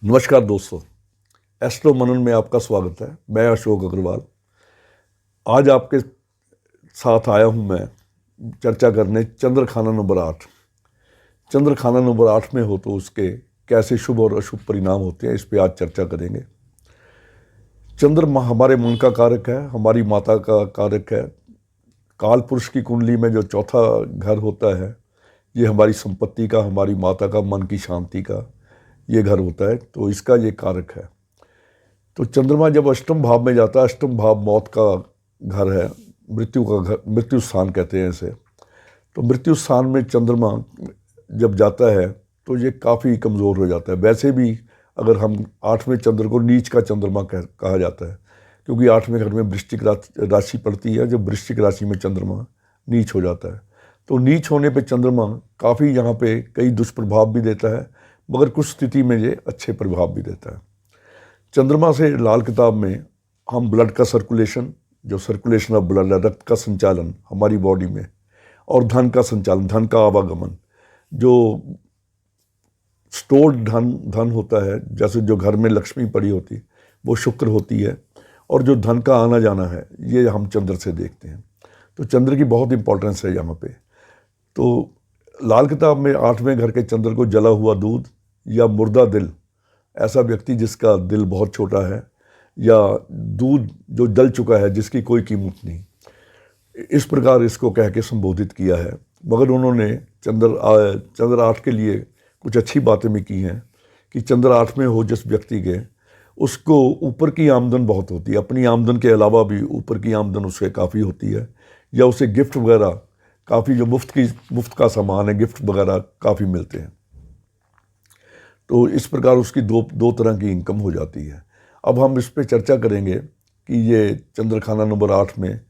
नमस्कार दोस्तों। एस्ट्रो मनन में आपका स्वागत है। मैं अशोक अग्रवाल आज आपके साथ आया हूं। मैं चर्चा करने चंद्र खाना नंबर 8। चंद्र खाना नंबर 8 में हो तो उसके कैसे शुभ और अशुभ परिणाम होते हैं, इस पे आज चर्चा करेंगे। चंद्रमा हमारे मन का कारक है, हमारी माता का कारक है। काल पुरुष की कुंडली में जो चौथा घर होता है, ये हमारी संपत्ति का, हमारी माता का, मन की शांति का ये घर होता है, तो इसका ये कारक है। तो चंद्रमा जब अष्टम भाव में जाता है, अष्टम भाव मौत का घर है, मृत्यु का घर, मृत्यु स्थान कहते हैं इसे। तो मृत्यु स्थान में चंद्रमा जब जाता है तो ये काफ़ी कमज़ोर हो जाता है। वैसे भी अगर हम 8वें चंद्र को नीच का चंद्रमा कहा जाता है, क्योंकि 8वें घर में वृश्चिक राशि पड़ती है। जब वृश्चिक राशि में चंद्रमा नीच हो जाता है, तो नीच होने पे चंद्रमा काफ़ी यहाँ पे कई दुष्प्रभाव भी देता है, मगर कुछ स्थिति में ये अच्छे प्रभाव भी देता है। चंद्रमा से लाल किताब में हम ब्लड का सर्कुलेशन, जो सर्कुलेशन ऑफ ब्लड है, रक्त का संचालन हमारी बॉडी में, और धन का संचालन, धन का आवागमन, जो स्टोर्ड धन होता है, जैसे जो घर में लक्ष्मी पड़ी होती वो शुक्र होती है, और जो धन का आना जाना है ये हम चंद्र से देखते हैं। तो चंद्र की बहुत इंपॉर्टेंस है यहाँ पे। तो लाल किताब में 8वें घर के चंद्र को जला हुआ दूध या मुर्दा दिल, ऐसा व्यक्ति जिसका दिल बहुत छोटा है, या दूध जो जल चुका है जिसकी कोई कीमत नहीं, इस प्रकार इसको कह के संबोधित किया है। मगर उन्होंने चंद्र 8 के लिए कुछ अच्छी बातें भी की हैं कि चंद्र 8 में हो जिस व्यक्ति के, उसको ऊपर की आमदन बहुत होती है, अपनी आमदन के अलावा भी ऊपर की आमदन उससे काफ़ी होती है, या उसे गिफ्ट वगैरह काफ़ी, जो मुफ्त का सामान है, गिफ्ट वगैरह काफ़ी मिलते हैं। तो इस प्रकार उसकी दो तरह की इनकम हो जाती है। अब हम इस पे चर्चा करेंगे कि ये चंद्र खाना नंबर 8 में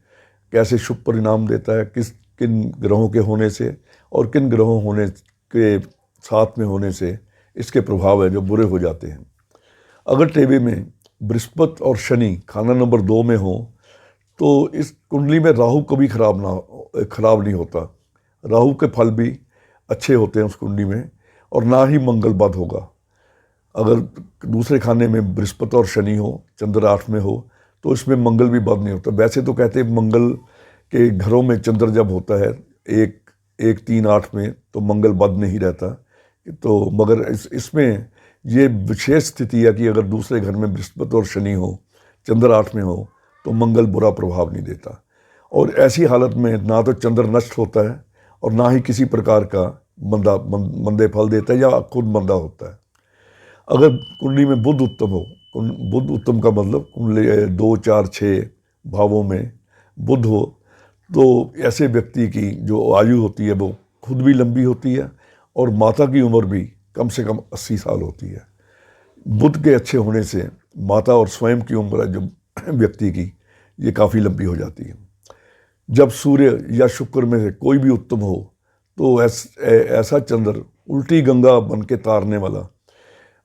कैसे शुभ परिणाम देता है, किन ग्रहों के होने से और किन ग्रहों होने के साथ में होने से इसके प्रभाव है जो बुरे हो जाते हैं। अगर टेबे में बृहस्पति और शनि खाना नंबर 2 में हो तो इस कुंडली में राहु कभी खराब नहीं होता। राहु के फल भी अच्छे होते हैं उस कुंडली में, और ना ही मंगल बद होगा। अगर दूसरे खाने में बृहस्पति और शनि हो, चंद्र 8 में हो, तो इसमें मंगल भी बद नहीं होता। वैसे तो कहते हैं मंगल के घरों में चंद्र जब होता है 1 3 8 में, तो मंगल बद नहीं रहता। तो मगर इसमें ये विशेष स्थिति है कि अगर दूसरे घर में बृहस्पति और शनि हो, चंद्र 8 में हो, तो मंगल बुरा प्रभाव नहीं देता। और ऐसी हालत में ना तो चंद्र नष्ट होता है और ना ही किसी प्रकार का मंदे फल देता है या खुद मंदा होता है। अगर कुंडली में बुध उत्तम हो, बुध उत्तम का मतलब कुंडली 2 4 6 भावों में बुध हो, तो ऐसे व्यक्ति की जो आयु होती है वो खुद भी लंबी होती है, और माता की उम्र भी कम से कम 80 साल होती है। बुध के अच्छे होने से माता और स्वयं की उम्र है जो व्यक्ति की, ये काफ़ी लंबी हो जाती है। जब सूर्य या शुक्र में से कोई भी उत्तम हो, तो ऐसा चंद्र उल्टी गंगा बन के तारने वाला,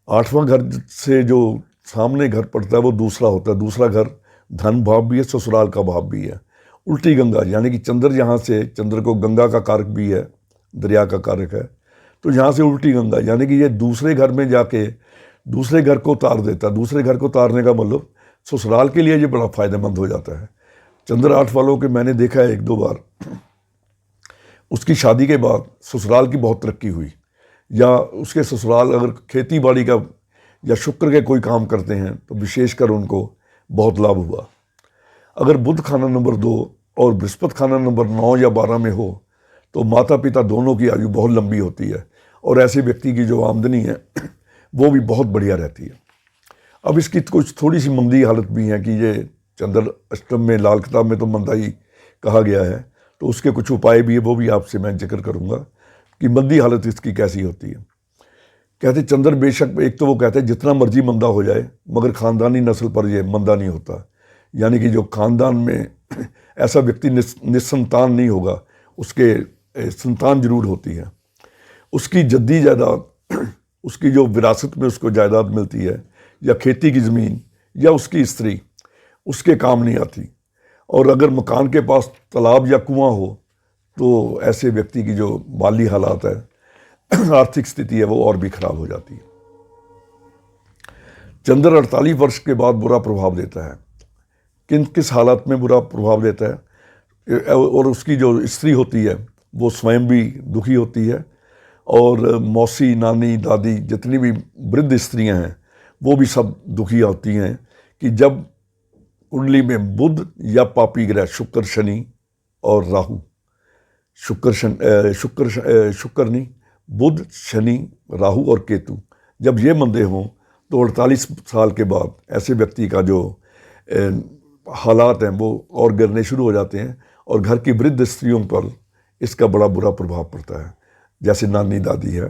8वां घर से जो सामने घर पड़ता है वो दूसरा होता है। दूसरा घर धन भाव भी है, ससुराल का भाव भी है। उल्टी गंगा यानी कि चंद्र यहाँ से, चंद्र को गंगा का कारक भी है, दरिया का कारक है, तो यहाँ से उल्टी गंगा यानी कि ये दूसरे घर में जाके दूसरे घर को तार देता है। दूसरे घर को तारने का मतलब ससुराल के लिए ये बड़ा फायदेमंद हो जाता है। चंद्र 8 वालों के मैंने देखा है 1 2 बार, उसकी शादी के बाद ससुराल की बहुत तरक्की हुई, या उसके ससुराल अगर खेती बाड़ी का या शुक्र के कोई काम करते हैं तो विशेषकर उनको बहुत लाभ हुआ। अगर बुध खाना नंबर 2 और बृहस्पति खाना नंबर 9 या 12 में हो, तो माता पिता दोनों की आयु बहुत लंबी होती है, और ऐसे व्यक्ति की जो आमदनी है वो भी बहुत बढ़िया रहती है। अब इसकी कुछ थोड़ी सी मंदी हालत भी है कि ये चंद्र अष्टम में, लाल किताब में तो मंदा ही कहा गया है, तो उसके कुछ उपाय भी है, वो भी आपसे मैं जिक्र करूंगा कि मंदी हालत इसकी कैसी होती है। कहते चंद्र बेशक, एक तो वो कहते हैं जितना मर्जी मंदा हो जाए, मगर ख़ानदानी नस्ल पर ये मंदा नहीं होता। यानी कि जो ख़ानदान में ऐसा व्यक्ति निस्संतान नहीं होगा, उसके संतान जरूर होती है। उसकी जद्दी जायदाद, उसकी जो विरासत में उसको जायदाद मिलती है, या खेती की ज़मीन, या उसकी स्त्री उसके काम नहीं आती। और अगर मकान के पास तालाब या कुआं हो, तो ऐसे व्यक्ति की जो माली हालात है, आर्थिक स्थिति है, वो और भी खराब हो जाती है। चंद्र 48 वर्ष के बाद बुरा प्रभाव देता है। किस हालत में बुरा प्रभाव देता है, और उसकी जो स्त्री होती है वो स्वयं भी दुखी होती है, और मौसी, नानी, दादी, जितनी भी वृद्ध स्त्रियां हैं वो भी सब दुखी होती हैं कि जब कुंडली में बुध या पापी ग्रह शुक्र, शनि और राहु, शुक्र नहीं, बुध, शनि, राहु और केतु जब ये मंदे हों तो 48 साल के बाद ऐसे व्यक्ति का जो हालात हैं वो और गिरने शुरू हो जाते हैं, और घर की वृद्ध स्त्रियों पर इसका बड़ा बुरा प्रभाव पड़ता है, जैसे नानी, दादी है।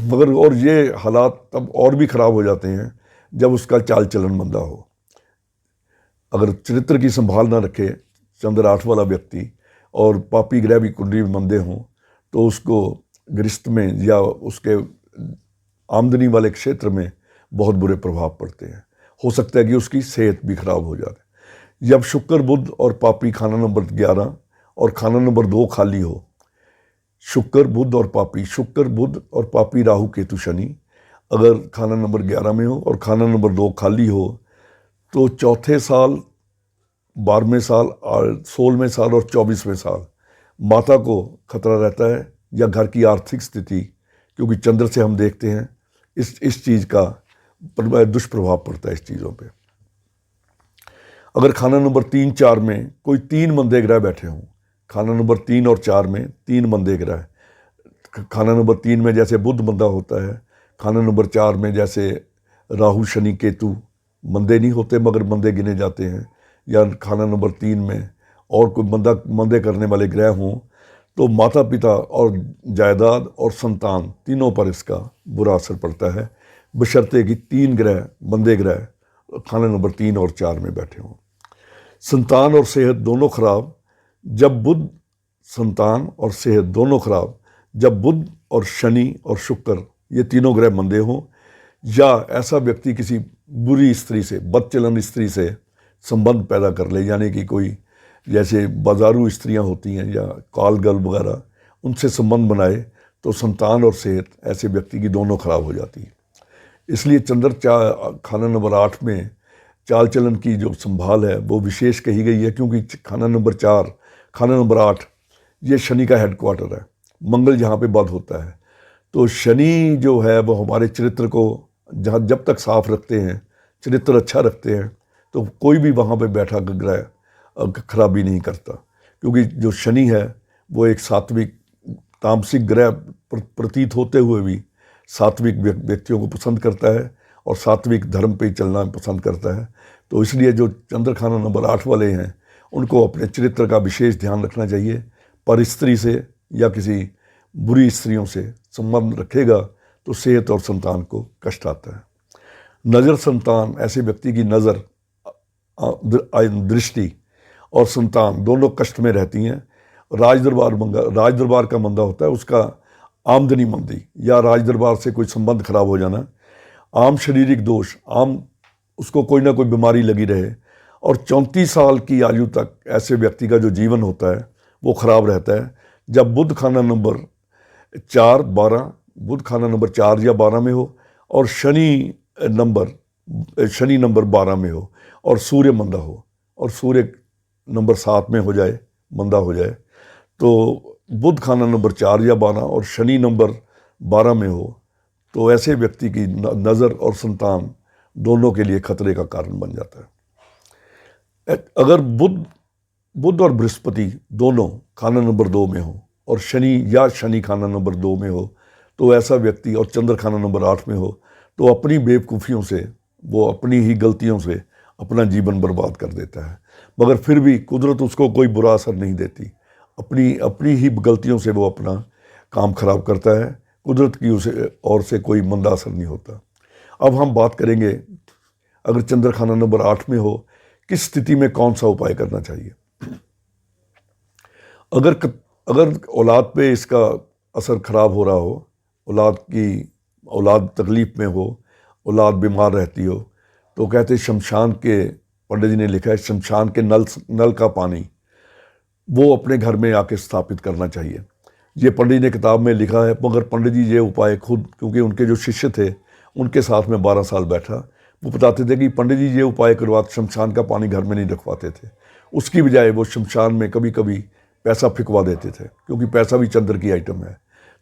मगर और ये हालात तब और भी ख़राब हो जाते हैं जब उसका चाल चलन मंदा हो। अगर चरित्र की संभाल ना रखे चंद्र 8 वाला व्यक्ति, और पापी ग्रह भी कुंडली में मंदे हों, तो उसको गृहस्थ में या उसके आमदनी वाले क्षेत्र में बहुत बुरे प्रभाव पड़ते हैं। हो सकता है कि उसकी सेहत भी खराब हो जाए। जब शुक्र, बुध और पापी खाना नंबर 11 और खाना नंबर 2 खाली हो, शुक्र, बुध और पापी, शुक्र, बुध और पापी, राहु, केतु, शनि अगर खाना नंबर 11 में हो और खाना नंबर 2 खाली हो, तो चौथे साल, 12वें साल, 16वें साल और 24वें साल माता को खतरा रहता है, या घर की आर्थिक स्थिति, क्योंकि चंद्र से हम देखते हैं इस चीज़ का दुष्प्रभाव पड़ता है इस चीज़ों पे। अगर खाना नंबर 3, 4 में कोई 3 मंदे ग्रह बैठे हों, खाना नंबर 3 और 4 में 3 मंदे ग्रह, खाना नंबर 3 में जैसे बुध मंदा होता है, खाना नंबर 4 में जैसे राहु, शनि, केतु मंदे नहीं होते मगर मंदे गिने जाते हैं, या खाना नंबर 3 में और कोई मंदे करने वाले ग्रह हों, तो माता पिता और जायदाद और संतान तीनों पर इसका बुरा असर पड़ता है, बशर्ते कि 3 ग्रह, मंदे ग्रह खाना नंबर 3 और 4 में बैठे हों। संतान और सेहत दोनों खराब जब बुध, संतान और सेहत दोनों खराब जब बुध और शनि और शुक्र ये तीनों ग्रह मंदे हों, या ऐसा व्यक्ति किसी बुरी स्त्री से, बदचलन स्त्री से संबंध पैदा कर ले, यानी कि कोई जैसे बाजारू स्त्रियां होती हैं या कालगल वगैरह, उनसे संबंध बनाए, तो संतान और सेहत ऐसे व्यक्ति की दोनों खराब हो जाती है। इसलिए चंद्र खाना नंबर 8 में चाल चलन की जो संभाल है वो विशेष कही गई है, क्योंकि खाना नंबर 4, खाना नंबर 8 ये शनि का हेडक्वार्टर है, मंगल जहाँ पे बद होता है। तो शनि जो है वो हमारे चरित्र को जब तक साफ रखते हैं, चरित्र अच्छा रखते हैं, तो कोई भी वहाँ पे बैठा ग्रह खराबी नहीं करता, क्योंकि जो शनि है वो एक सात्विक तामसिक ग्रह प्रतीत होते हुए भी सात्विक व्यक्तियों को पसंद करता है और सात्विक धर्म पे ही चलना पसंद करता है। तो इसलिए जो चंद्र खाना नंबर 8 वाले हैं उनको अपने चरित्र का विशेष ध्यान रखना चाहिए। पर स्त्री से या किसी बुरी स्त्रियों से संबंध रखेगा तो सेहत और संतान को कष्ट आता है। नज़र, संतान, ऐसे व्यक्ति की नज़र, दृष्टि और संतान दोनों कष्ट में रहती हैं। राज दरबार का मंदा होता है, उसका आमदनी मंदी या राज दरबार से कोई संबंध खराब हो जाना, आम शारीरिक दोष, आम उसको कोई ना कोई बीमारी लगी रहे, और 34 साल की आयु तक ऐसे व्यक्ति का जो जीवन होता है वो खराब रहता है। जब बुध खाना नंबर 4, 12, बुध खाना नंबर 4 या 12 में हो, और शनि नंबर 12 में हो, और सूर्य मंदा हो, और सूर्य नंबर 7 में हो जाए, मंदा हो जाए, तो बुध खाना नंबर 4 या 12 और शनि नंबर 12 में हो, तो ऐसे व्यक्ति की नज़र और संतान दोनों के लिए खतरे का कारण बन जाता है। अगर बुध और बृहस्पति दोनों खाना नंबर 2 में हो, और शनि खाना नंबर 2 में हो, तो ऐसा व्यक्ति, और चंद्र खाना नंबर 8 में हो, तो अपनी बेवकूफ़ियों से, वो अपनी ही गलतियों से अपना जीवन बर्बाद कर देता है। मगर फिर भी कुदरत उसको कोई बुरा असर नहीं देती, अपनी ही गलतियों से वो अपना काम खराब करता है, कुदरत की उसे और से कोई मंदा असर नहीं होता। अब हम बात करेंगे, अगर चंद्र खाना नंबर 8 में हो, किस स्थिति में कौन सा उपाय करना चाहिए। अगर औलाद पे इसका असर खराब हो रहा हो, औलाद तकलीफ़ में हो, औलाद बीमार रहती हो, तो कहते शमशान के, पंडित जी ने लिखा है, शमशान के नल का पानी वो अपने घर में आके स्थापित करना चाहिए। ये पंडित ने किताब में लिखा है, मगर पंडित जी ये उपाय खुद, क्योंकि उनके जो शिष्य थे उनके साथ में 12 साल बैठा, वो बताते थे कि पंडित जी ये उपाय करवाते, शमशान का पानी घर में नहीं रखवाते थे, उसकी बजाय वो शमशान में कभी कभी पैसा फेंकवा देते थे, क्योंकि पैसा भी चंद्र की आइटम है।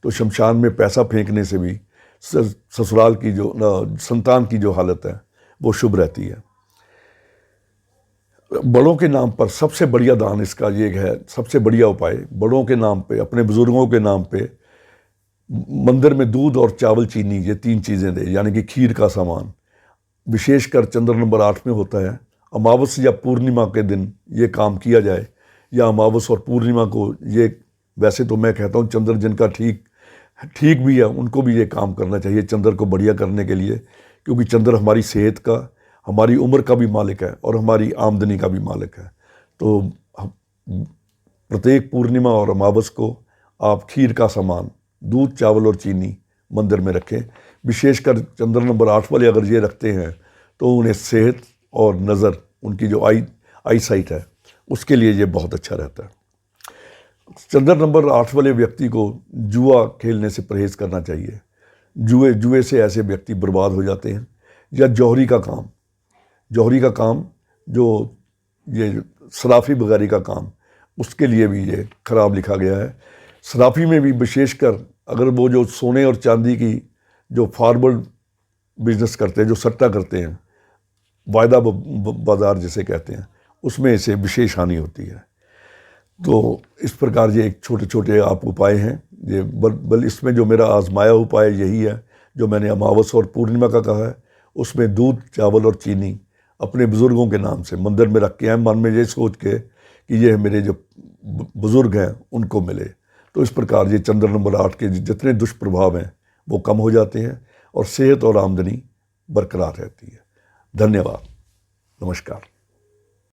तो शमशान में पैसा फेंकने से भी ससुराल की जो संतान की जो हालत है वो शुभ रहती है। बड़ों के नाम पर सबसे बढ़िया दान इसका ये है, सबसे बढ़िया उपाय बड़ों के नाम पे, अपने बुजुर्गों के नाम पे मंदिर में दूध और चावल चीनी ये 3 चीज़ें दे, यानी कि खीर का सामान। विशेषकर चंद्र नंबर 8 में होता है, अमावस्या या पूर्णिमा के दिन ये काम किया जाए, या अमावस्या और पूर्णिमा को ये, वैसे तो मैं कहता हूँ चंद्र जिनका ठीक भी है उनको भी ये काम करना चाहिए चंद्र को बढ़िया करने के लिए, क्योंकि चंद्र हमारी सेहत का, हमारी उम्र का भी मालिक है और हमारी आमदनी का भी मालिक है। तो प्रत्येक पूर्णिमा और अमावस्या को आप खीर का सामान, दूध चावल और चीनी मंदिर में रखें। विशेषकर चंद्र नंबर 8 वाले अगर ये रखते हैं तो उन्हें सेहत और नज़र, उनकी जो आई साइट है उसके लिए ये बहुत अच्छा रहता है। चंद्र नंबर 8 वाले व्यक्ति को जुआ खेलने से परहेज़ करना चाहिए। जुए से ऐसे व्यक्ति बर्बाद हो जाते हैं। या जौहरी का काम जो ये सराफी बगारी का काम, उसके लिए भी ये खराब लिखा गया है। सराफी में भी विशेषकर अगर वो जो सोने और चांदी की जो फॉरवर्ड बिजनेस करते हैं, जो सट्टा करते हैं, वायदा बाजार जिसे कहते हैं, उसमें इसे विशेष हानि होती है। तो इस प्रकार ये एक छोटे छोटे आप उपाय हैं ये, बल इसमें जो मेरा आजमाया उपाय यही है जो मैंने अमावस्या और पूर्णिमा का कहा है। उसमें दूध चावल और चीनी अपने बुज़ुर्गों के नाम से मंदिर में रख के आए, मन में ये सोच के कि ये मेरे जो बुज़ुर्ग हैं उनको मिले। तो इस प्रकार ये चंद्र नंबर 8 के जितने दुष्प्रभाव हैं वो कम हो जाते हैं और सेहत और आमदनी बरकरार रहती है। धन्यवाद, नमस्कार।